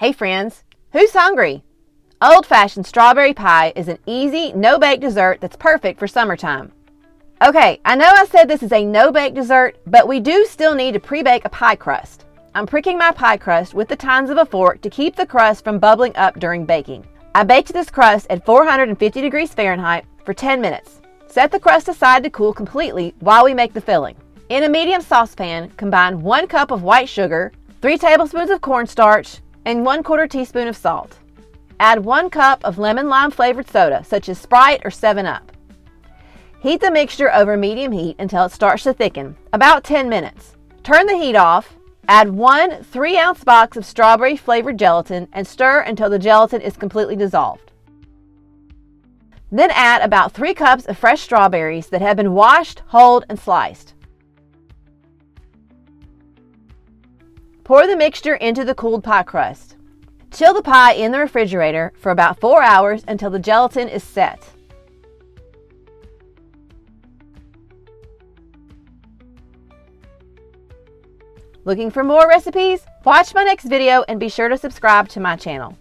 Hey friends, who's hungry? Old-fashioned strawberry pie is an easy, no-bake dessert that's perfect for summertime. Okay, I know I said this is a no-bake dessert, but we do still need to pre-bake a pie crust. I'm pricking my pie crust with the tines of a fork to keep the crust from bubbling up during baking. I baked this crust at 450 degrees Fahrenheit for 10 minutes. Set the crust aside to cool completely while we make the filling. In a medium saucepan, combine 1 cup of white sugar, 3 tablespoons of cornstarch, and 1/4 teaspoon of salt. Add 1 cup of lemon-lime flavored soda, such as Sprite or 7-Up. Heat the mixture over medium heat until it starts to thicken, about 10 minutes. Turn the heat off, add 1 3-ounce box of strawberry-flavored gelatin, and stir until the gelatin is completely dissolved. Then add about 3 cups of fresh strawberries that have been washed, hulled, and sliced. Pour the mixture into the cooled pie crust. Chill the pie in the refrigerator for about 4 hours until the gelatin is set. Looking for more recipes? Watch my next video and be sure to subscribe to my channel.